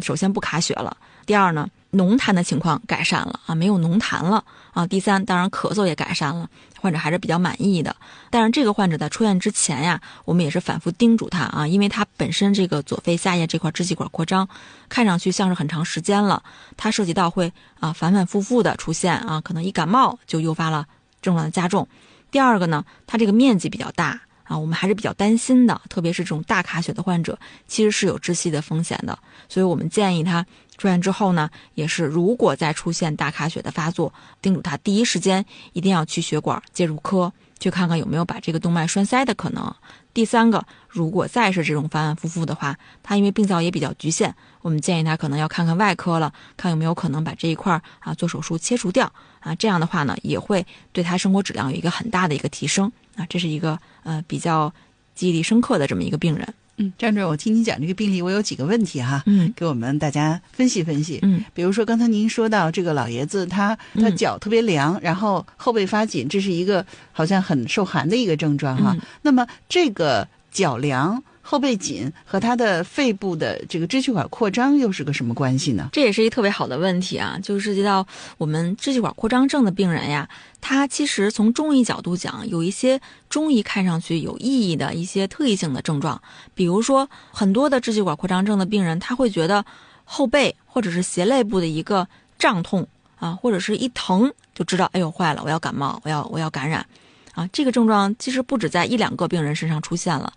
首先不卡血了第二呢，浓痰的情况改善了啊，没有浓痰了啊。第三，当然咳嗽也改善了，患者还是比较满意的。但是这个患者在出院之前呀，我们也是反复叮嘱他啊，因为他本身这个左肺下叶这块支气管扩张，看上去像是很长时间了，它涉及到会反反复复的出现啊，可能一感冒就诱发了症状的加重。第二个呢，它这个面积比较大啊，我们还是比较担心的，特别是这种大卡血的患者，其实是有窒息的风险的，所以我们建议他出院之后呢，也是如果再出现大卡血的发作，叮嘱他第一时间一定要去血管介入科去看看有没有把这个动脉栓塞的可能。第三个，如果再是这种反反复复的话，他因为病灶也比较局限，我们建议他可能要看看外科了，看有没有可能把这一块做手术切除掉啊。这样的话呢，也会对他生活质量有一个很大的一个提升啊。这是一个比较记忆力深刻的这么一个病人。张主任，我听你讲这个病例，我有几个问题哈，给我们大家分析分析。比如说刚才您说到这个老爷子，他脚特别凉，然后后背发紧，这是一个好像很受寒的一个症状哈。那么这个脚凉、后背紧和他的肺部的这个支气管扩张又是个什么关系呢？这也是一个特别好的问题啊，就涉及到我们支气管扩张症的病人呀，他其实从中医角度讲，有一些中医看上去有意义的一些特异性的症状，比如说很多的支气管扩张症的病人，他会觉得后背或者是胁肋部的一个胀痛啊，或者是一疼就知道，哎呦坏了，我要感冒，我要感染。这个症状其实不止在1-2个病人身上出现了，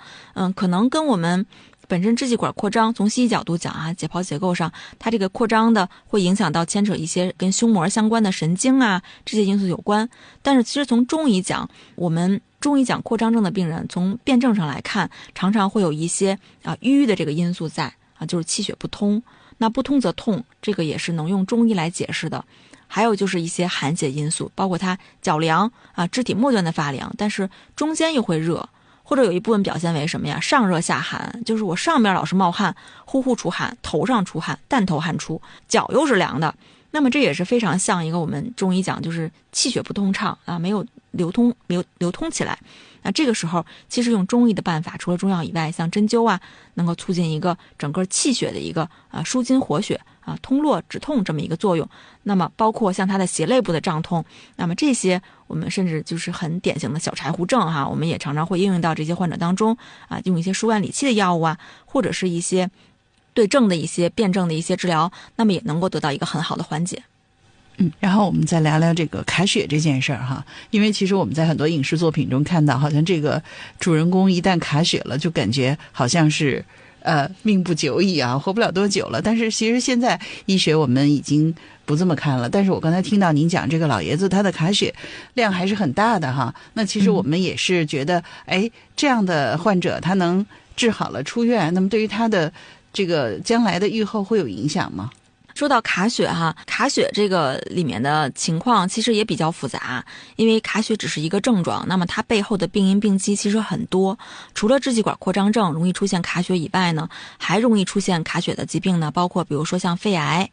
可能跟我们本身支气管扩张从西医角度讲啊，解剖结构上，它这个扩张的会影响到牵扯一些跟胸膜相关的神经啊，这些因素有关。但是其实从中医讲，我们中医讲扩张症的病人，从辩证上来看，常常会有一些瘀的这个因素在就是气血不通。那不通则痛，这个也是能用中医来解释的。还有就是一些寒邪因素，包括他脚凉肢体末端的发凉，但是中间又会热，或者有一部分表现为什么呀？上热下寒，就是我上面老是冒汗，呼呼出汗，头上出汗，淡头汗出，脚又是凉的。那么这也是非常像一个我们中医讲，就是气血不通畅没有流通起来。那这个时候其实用中医的办法，除了中药以外，像针灸能够促进一个整个气血的一个舒筋活血通络止痛这么一个作用。那么包括像他的胁肋部的胀痛，那么这些我们甚至就是很典型的小柴胡症我们也常常会应用到这些患者当中用一些疏肝理气的药物或者是一些对症的一些辩证的一些治疗，那么也能够得到一个很好的缓解。然后我们再聊聊这个卡血这件事儿哈，因为其实我们在很多影视作品中看到，好像这个主人公一旦卡血了，就感觉好像是命不久矣活不了多久了。但是其实现在医学我们已经不这么看了。但是我刚才听到您讲这个老爷子他的卡血量还是很大的哈，那其实我们也是觉得这样的患者他能治好了出院，那么对于他的这个将来的预后会有影响吗？说到卡血卡血这个里面的情况其实也比较复杂，因为卡血只是一个症状，那么它背后的病因病机其实很多。除了支气管扩张症容易出现卡血以外呢，还容易出现卡血的疾病呢，包括比如说像肺癌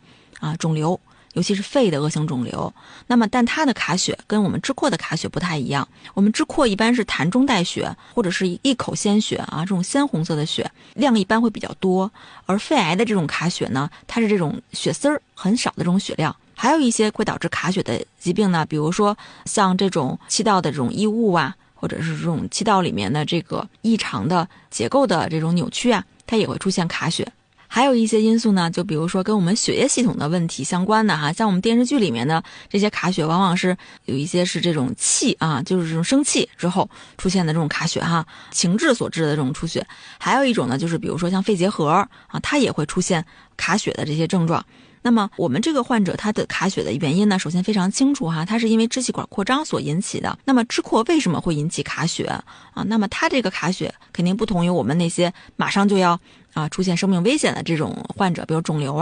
肿瘤，尤其是肺的恶性肿瘤。那么但它的卡血跟我们支扩的卡血不太一样，我们支扩一般是痰中带血，或者是一口鲜血这种鲜红色的血，量一般会比较多。而肺癌的这种卡血呢，它是这种血丝儿很少的这种血量。还有一些会导致卡血的疾病呢，比如说像这种气道的这种异物或者是这种气道里面的这个异常的结构的这种扭曲它也会出现卡血。还有一些因素呢，就比如说跟我们血液系统的问题相关的像我们电视剧里面的这些卡血，往往是有一些是这种气就是这种生气之后出现的这种卡血情志所致的这种出血。还有一种呢，就是比如说像肺结核它也会出现卡血的这些症状。那么我们这个患者他的卡血的原因呢，首先非常清楚它是因为支气管扩张所引起的。那么支扩为什么会引起卡血那么它这个卡血肯定不同于我们那些马上就要出现生命危险的这种患者，比如肿瘤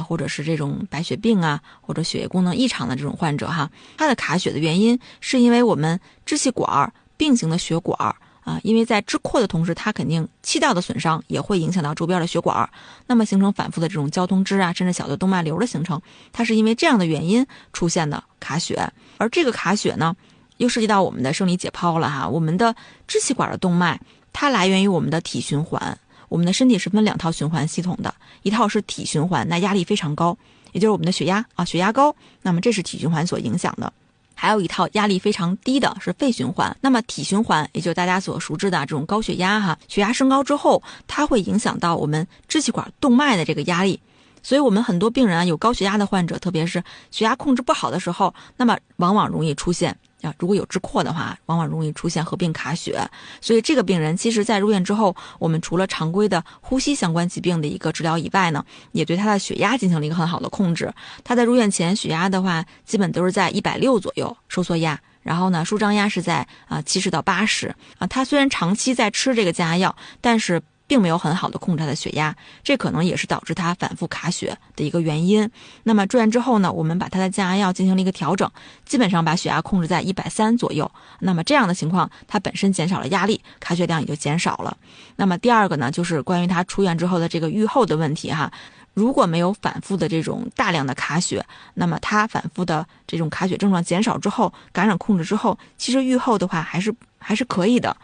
或者是这种白血病或者血液功能异常的这种患者它的卡血的原因是因为我们支气管并行的血管因为在支扩的同时，它肯定气道的损伤也会影响到周边的血管，那么形成反复的这种交通支甚至小的动脉瘤的形成，它是因为这样的原因出现的卡血。而这个卡血呢，又涉及到我们的生理解剖了我们的支气管的动脉，它来源于我们的体循环。我们的身体是分2套循环系统的，一套是体循环，那压力非常高，也就是我们的血压啊，血压高，那么这是体循环所影响的。还有一套压力非常低的是肺循环，那么体循环也就是大家所熟知的这种高血压哈，血压升高之后，它会影响到我们支气管动脉的这个压力。所以我们很多病人啊，有高血压的患者，特别是血压控制不好的时候，那么往往容易出现如果有支扩的话，往往容易出现合并卡血。所以这个病人其实在入院之后，我们除了常规的呼吸相关疾病的一个治疗以外呢，也对他的血压进行了一个很好的控制。他在入院前血压的话，基本都是在160左右收缩压，然后呢舒张压是在70到80他虽然长期在吃这个降压药，但是并没有很好的控制他的血压，这可能也是导致他反复卡血的一个原因。那么住院之后呢，我们把他的降压药进行了一个调整，基本上把血压控制在130左右。那么这样的情况，他本身减少了压力，卡血量也就减少了。那么第二个呢，就是关于他出院之后的这个预后的问题哈。如果没有反复的这种大量的卡血，那么他反复的这种卡血症状减少之后，感染控制之后，其实预后的话还是可以的。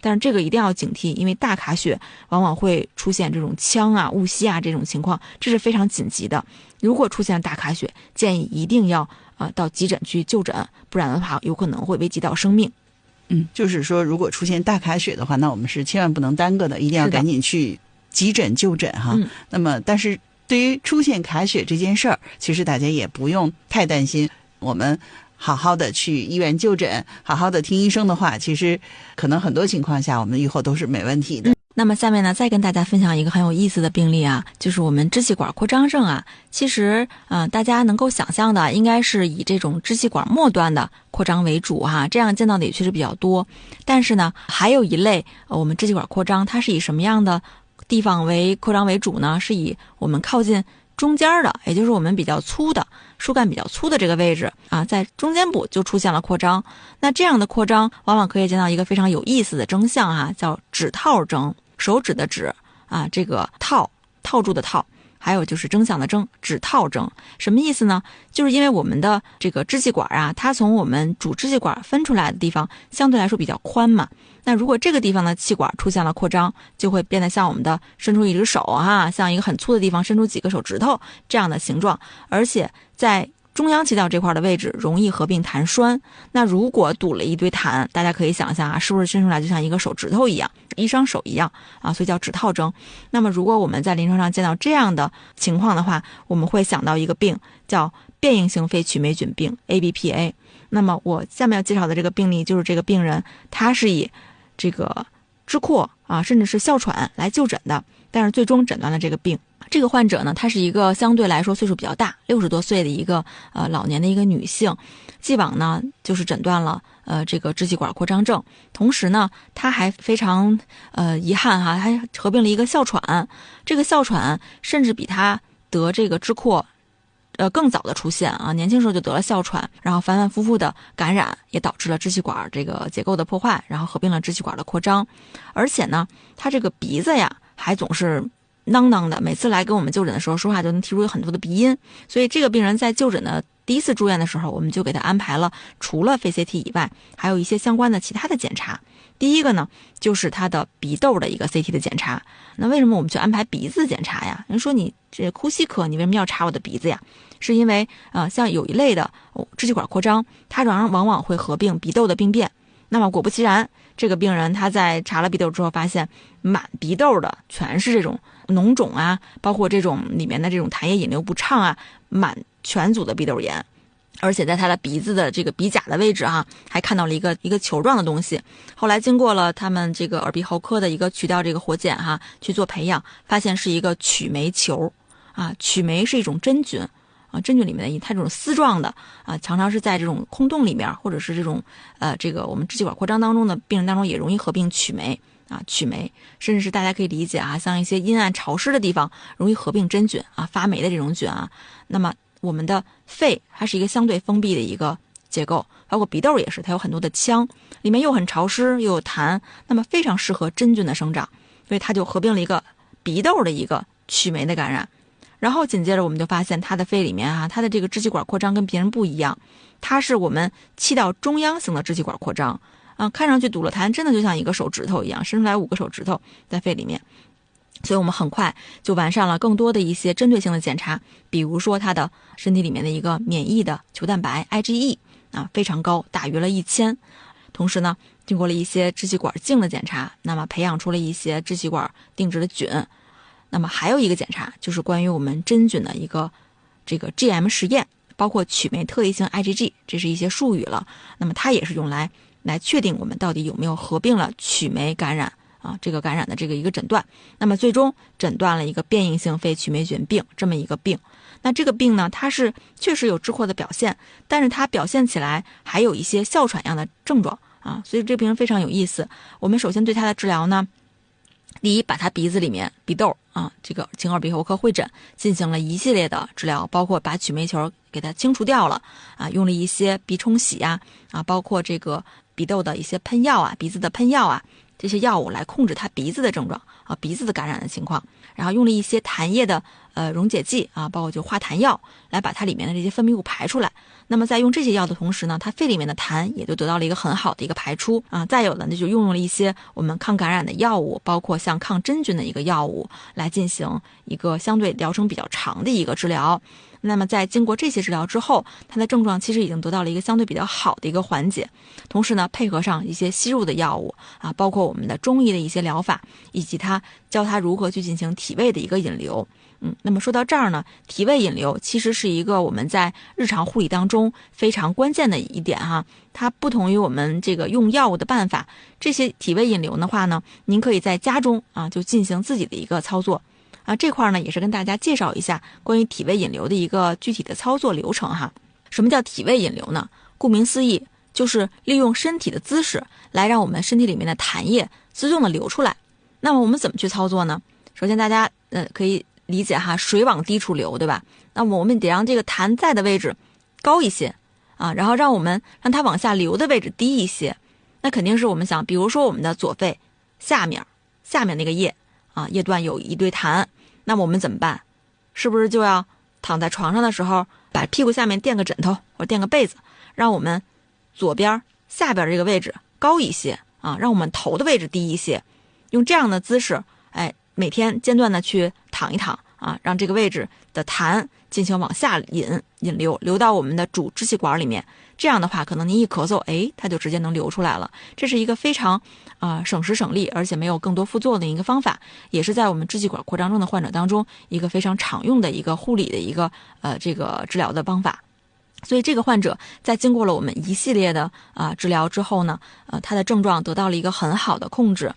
但是这个一定要警惕，因为大卡血往往会出现这种呛啊、误吸啊这种情况，这是非常紧急的。如果出现大卡血，建议一定要到急诊去就诊，不然的话有可能会危及到生命。就是说如果出现大卡血的话，那我们是千万不能耽搁的，一定要赶紧去急诊就诊哈。那么但是对于出现卡血这件事儿，其实大家也不用太担心，我们好好的去医院就诊，好好的听医生的话，其实可能很多情况下我们预后都是没问题的。那么下面呢，再跟大家分享一个很有意思的病例啊，就是我们支气管扩张症啊。其实大家能够想象的应该是以这种支气管末端的扩张为主哈，这样见到的也确实比较多。但是呢，还有一类我们支气管扩张，它是以什么样的地方为扩张为主呢？是以我们靠近中间的，也就是我们比较粗的树干比较粗的这个位置在中间部就出现了扩张。那这样的扩张往往可以见到一个非常有意思的征象叫指套征，手指的指这个套住的套，还有就是征象的征，指套征。什么意思呢？就是因为我们的这个支气管它从我们主支气管分出来的地方相对来说比较宽嘛，那如果这个地方的气管出现了扩张，就会变得像我们的伸出一只手像一个很粗的地方伸出几个手指头这样的形状，而且在中央气道这块的位置容易合并痰栓。那如果堵了一堆痰，大家可以想象是不是伸出来就像一个手指头一样，一双手一样所以叫指套征。那么如果我们在临床上见到这样的情况的话，我们会想到一个病叫变应性肺曲霉菌病 ABPA。 那么我下面要介绍的这个病例就是这个病人，他是以这个支扩甚至是哮喘来就诊的，但是最终诊断了这个病。这个患者呢，她是一个相对来说岁数比较大，60多岁的一个老年的一个女性，既往呢就是诊断了这个支气管扩张症，同时呢她还非常遗憾还合并了一个哮喘。这个哮喘甚至比她得这个支扩更早的出现年轻时候就得了哮喘，然后反反复复的感染，也导致了支气管这个结构的破坏，然后合并了支气管的扩张。而且呢她这个鼻子还总是囔囔的，每次来跟我们就诊的时候说话就能提出很多的鼻音。所以这个病人在就诊的第一次住院的时候，我们就给他安排了除了肺 CT 以外还有一些相关的其他的检查。第一个呢就是他的鼻窦的一个 CT 的检查。那为什么我们去安排鼻子检查呀？人说你这呼吸科你为什么要查我的鼻子呀？是因为像有一类的支气管扩张，它往往会合并鼻窦的病变。那么果不其然，这个病人他在查了鼻窦之后发现满鼻窦的全是这种脓肿包括这种里面的这种痰液引流不畅满全组的鼻窦炎。而且在他的鼻子的这个鼻甲的位置还看到了一个球状的东西。后来经过了他们这个耳鼻喉科的一个取掉这个活检去做培养，发现是一个曲霉球曲霉是一种真菌真菌里面的它这种丝状的常常是在这种空洞里面，或者是这种这个我们支气管扩张当中的病人当中也容易合并曲霉曲霉，甚至是大家可以理解像一些阴暗潮湿的地方容易合并真菌发霉的这种菌那么我们的肺它是一个相对封闭的一个结构，包括鼻窦也是，它有很多的腔，里面又很潮湿又有痰，那么非常适合真菌的生长，所以它就合并了一个鼻窦的一个曲霉的感染。然后紧接着我们就发现他的肺里面他的这个支气管扩张跟别人不一样，它是我们气道中央型的支气管扩张看上去堵了痰真的就像一个手指头一样，伸出来5个手指头在肺里面。所以我们很快就完善了更多的一些针对性的检查，比如说他的身体里面的一个免疫的球蛋白 IgE 非常高，大于了1000。同时呢，经过了一些支气管镜的检查，那么培养出了一些支气管定植的菌。那么还有一个检查就是关于我们真菌的一个这个 GM 实验，包括曲霉特异性 IgG， 这是一些术语了。那么它也是用来确定我们到底有没有合并了曲霉感染这个感染的这个一个诊断。那么最终诊断了一个变异性肺曲霉菌病这么一个病。那这个病呢，它是确实有支扩的表现，但是它表现起来还有一些哮喘样的症状所以这病人非常有意思。我们首先对他的治疗呢，第一，把他鼻子里面鼻窦这个经耳鼻喉科会诊进行了一系列的治疗，包括把曲霉球给它清除掉了用了一些鼻冲洗包括这个鼻窦的一些喷药鼻子的喷药这些药物来控制他鼻子的症状鼻子的感染的情况，然后用了一些痰液的溶解剂包括就化痰药来把它里面的这些分泌物排出来。那么在用这些药的同时呢，它肺里面的痰也就得到了一个很好的一个排出再有的那就运用了一些我们抗感染的药物，包括像抗真菌的一个药物来进行一个相对疗程比较长的一个治疗。那么在经过这些治疗之后，他的症状其实已经得到了一个相对比较好的一个缓解。同时呢，配合上一些吸入的药物包括我们的中医的一些疗法，以及他教他如何去进行体位的一个引流。那么说到这儿呢，体位引流其实是一个我们在日常护理当中非常关键的一点它不同于我们这个用药物的办法。这些体位引流的话呢，您可以在家中就进行自己的一个操作这块呢也是跟大家介绍一下关于体位引流的一个具体的操作流程什么叫体位引流呢？顾名思义，就是利用身体的姿势来让我们身体里面的痰液自动的流出来。那么我们怎么去操作呢？首先大家可以理解水往低处流，对吧？那么我们得让这个痰在的位置高一些然后让它往下流的位置低一些。那肯定是我们想，比如说我们的左肺下面那个叶叶段有一堆痰，那么我们怎么办？是不是就要躺在床上的时候把屁股下面垫个枕头或者垫个被子，让我们左边下边这个位置高一些让我们头的位置低一些，用这样的姿势每天间断的去躺一躺让这个位置的痰进行往下引流，流到我们的主支气管里面。这样的话，可能您一咳嗽它就直接能流出来了。这是一个非常省时省力而且没有更多副作用的一个方法，也是在我们支气管扩张症的患者当中一个非常常用的一个护理的一个这个治疗的方法。所以这个患者在经过了我们一系列的治疗之后呢他的症状得到了一个很好的控制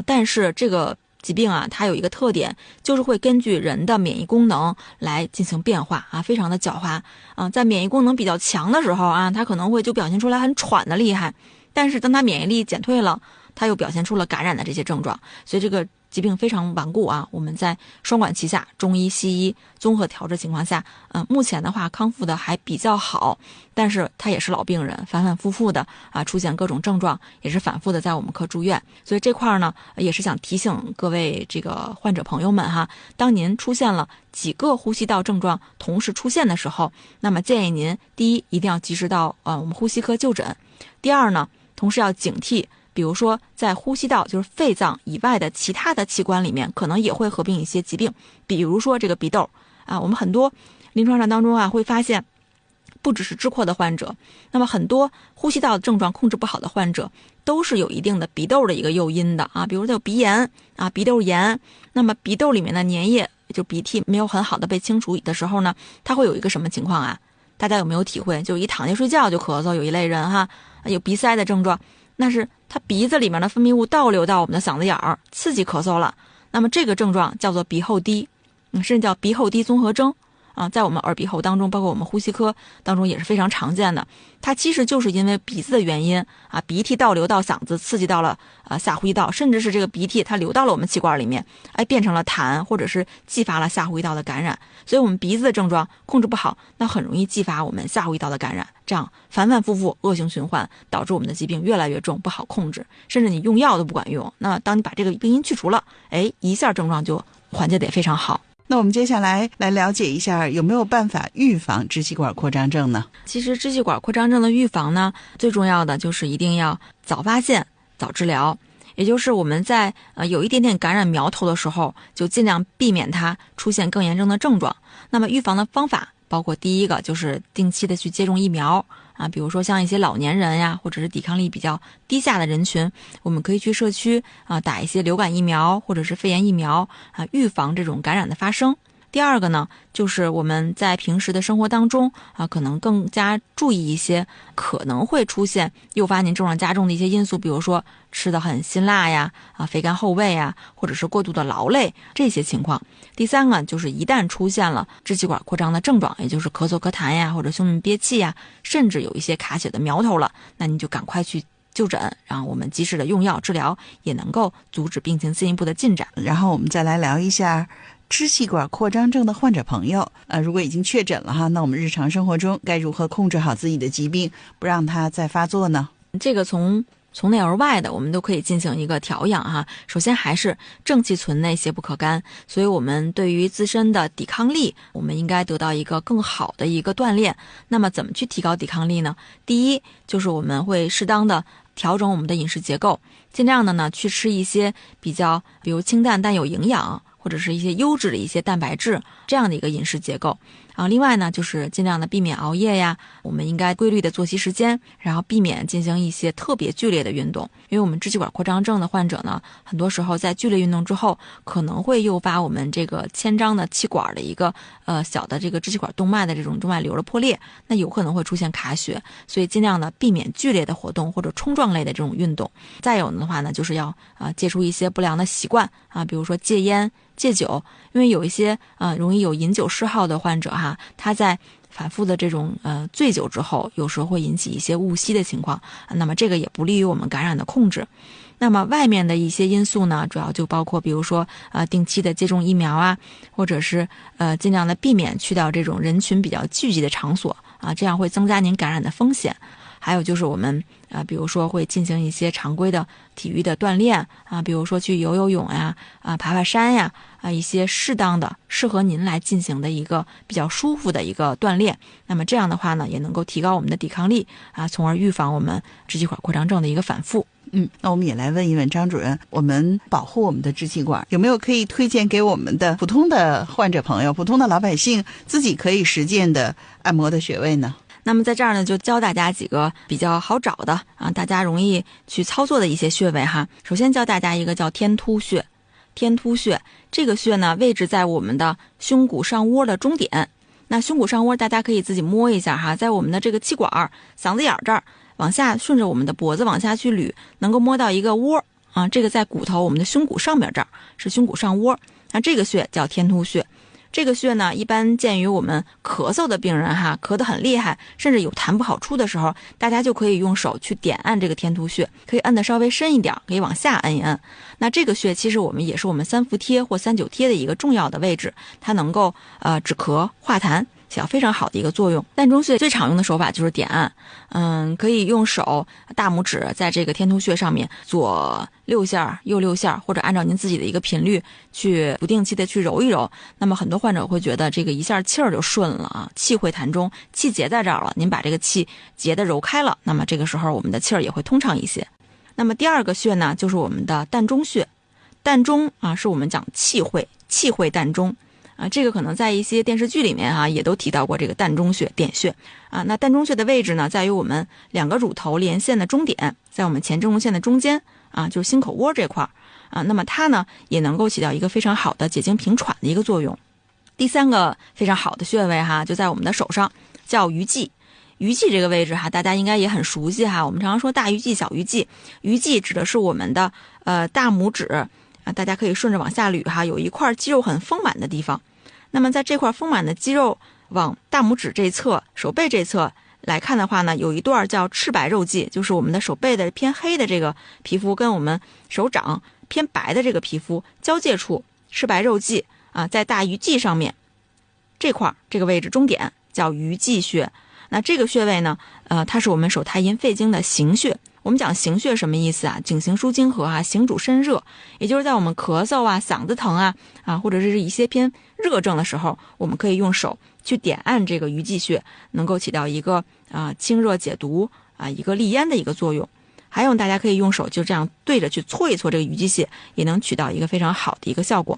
但是这个疾病它有一个特点，就是会根据人的免疫功能来进行变化非常的狡猾在免疫功能比较强的时候它可能会就表现出来很喘的厉害，但是当它免疫力减退了，它又表现出了感染的这些症状。所以这个疾病非常顽固我们在双管齐下，中医西医综合调治情况下目前的话康复的还比较好，但是他也是老病人，反反复复的出现各种症状，也是反复的在我们科住院。所以这块呢也是想提醒各位这个患者朋友们当您出现了几个呼吸道症状同时出现的时候，那么建议您第一一定要及时到我们呼吸科就诊，第二呢同时要警惕比如说在呼吸道就是肺脏以外的其他的器官里面可能也会合并一些疾病，比如说这个鼻窦我们很多临床上当中会发现不只是支扩的患者，那么很多呼吸道症状控制不好的患者都是有一定的鼻窦的一个诱因的比如说有鼻炎鼻窦炎，那么鼻窦里面的粘液就鼻涕没有很好的被清除的时候呢，它会有一个什么情况大家有没有体会？就一躺下睡觉就咳嗽，有一类人有鼻塞的症状，那是他鼻子里面的分泌物倒流到我们的嗓子眼儿，刺激咳嗽了。那么这个症状叫做鼻后滴，甚至叫鼻后滴综合征在我们耳鼻喉当中，包括我们呼吸科当中也是非常常见的。它其实就是因为鼻子的原因鼻涕倒流到嗓子，刺激到了下呼吸道，甚至是这个鼻涕它流到了我们气管里面，变成了痰，或者是继发了下呼吸道的感染。所以我们鼻子的症状控制不好，那很容易继发我们下呼吸道的感染，这样反反复复恶性循环，导致我们的疾病越来越重，不好控制，甚至你用药都不管用。那当你把这个病因去除了，一下症状就缓解得非常好。那我们接下来了解一下有没有办法预防支气管扩张症呢？其实支气管扩张症的预防呢，最重要的就是一定要早发现早治疗。也就是我们在有一点点感染苗头的时候，就尽量避免它出现更严重的症状。那么预防的方法包括第一个就是定期的去接种疫苗啊，比如说像一些老年人呀，或者是抵抗力比较低下的人群，我们可以去社区打一些流感疫苗或者是肺炎疫苗啊，预防这种感染的发生。第二个呢，就是我们在平时的生活当中可能更加注意一些可能会出现诱发您症状加重的一些因素，比如说吃得很辛辣呀，肥甘厚味呀，或者是过度的劳累这些情况。第三个就是一旦出现了支气管扩张的症状，也就是咳嗽咳痰呀，或者胸闷憋气呀，甚至有一些卡血的苗头了，那你就赶快去就诊，然后我们及时的用药治疗，也能够阻止病情进一步的进展。然后我们再来聊一下支气管扩张症的患者朋友，如果已经确诊了哈，那我们日常生活中该如何控制好自己的疾病，不让它再发作呢？这个从内而外的我们都可以进行一个调养哈。首先还是正气存内，邪不可干，所以我们对于自身的抵抗力，我们应该得到一个更好的一个锻炼。那么怎么去提高抵抗力呢？第一就是我们会适当的调整我们的饮食结构，尽量的呢去吃一些比如清淡但有营养，或者是一些优质的一些蛋白质这样的一个饮食结构。另外呢就是尽量的避免熬夜呀，我们应该规律的作息时间，然后避免进行一些特别剧烈的运动。因为我们支气管扩张症的患者呢，很多时候在剧烈运动之后可能会诱发我们这个牵张的气管的一个小的这个支气管动脉的这种动脉瘤的破裂，那有可能会出现卡血，所以尽量的避免剧烈的活动或者冲撞类的这种运动。再有的话呢，就是要戒除一些不良的习惯比如说戒烟戒酒，因为有一些容易有饮酒嗜好的患者哈，他在反复的这种醉酒之后，有时候会引起一些误吸的情况，那么这个也不利于我们感染的控制。那么外面的一些因素呢，主要就包括比如说定期的接种疫苗啊，或者是尽量的避免去到这种人群比较聚集的场所这样会增加您感染的风险。还有就是我们比如说会进行一些常规的体育的锻炼比如说去游泳呀爬爬山呀一些适当的适合您来进行的一个比较舒服的一个锻炼。那么这样的话呢，也能够提高我们的抵抗力从而预防我们支气管扩张症的一个反复。那我们也来问一问张主任，我们保护我们的支气管有没有可以推荐给我们的普通的患者朋友、普通的老百姓自己可以实践的按摩的穴位呢？那么在这儿呢，就教大家几个比较好找的大家容易去操作的一些穴位哈。首先教大家一个叫天突穴。天突穴这个穴呢，位置在我们的胸骨上窝的中点。那胸骨上窝大家可以自己摸一下哈，在我们的这个气管嗓子眼这儿往下顺着我们的脖子往下去捋，能够摸到一个窝这个在骨头我们的胸骨上面这儿是胸骨上窝，那这个穴叫天突穴。这个穴呢，一般见于我们咳嗽的病人哈，咳得很厉害，甚至有痰不好出的时候，大家就可以用手去点按这个天突穴，可以按得稍微深一点，可以往下按一按。那这个穴其实我们也是我们三伏贴或三九贴的一个重要的位置，它能够止咳化痰，起到非常好的一个作用。膻中穴最常用的手法就是点按，可以用手大拇指在这个天突穴上面左6下右6下，或者按照您自己的一个频率去不定期的去揉一揉。那么很多患者会觉得这个一下气儿就顺了气会痰中，气结在这儿了，您把这个气结的揉开了，那么这个时候我们的气儿也会通畅一些。那么第二个穴呢，就是我们的膻中穴。膻中是我们讲气会膻中这个可能在一些电视剧里面也都提到过这个膻中穴点穴那膻中穴的位置呢，在于我们2个乳头连线的中点，在我们前正中线的中间就是心口窝这块那么它呢也能够起到一个非常好的解痉平喘的一个作用。第3个非常好的穴位就在我们的手上，叫鱼际。鱼际这个位置大家应该也很熟悉我们常常说大鱼际小鱼际，鱼际指的是我们的大拇指大家可以顺着往下捋有一块肌肉很丰满的地方。那么在这块丰满的肌肉往大拇指这侧手背这侧来看的话呢，有一段叫赤白肉际，就是我们的手背的偏黑的这个皮肤跟我们手掌偏白的这个皮肤交界处，赤白肉际在大鱼际上面这块这个位置中点叫鱼际穴。那这个穴位呢它是我们手太阴肺经的行穴。我们讲行穴什么意思景行舒经合行主身热，也就是在我们咳嗽嗓子疼或者是一些偏热症的时候，我们可以用手去点按这个鱼际穴，能够起到一个清热解毒一个利咽的一个作用。还有大家可以用手就这样对着去搓一搓这个鱼机蟹，也能起到一个非常好的一个效果。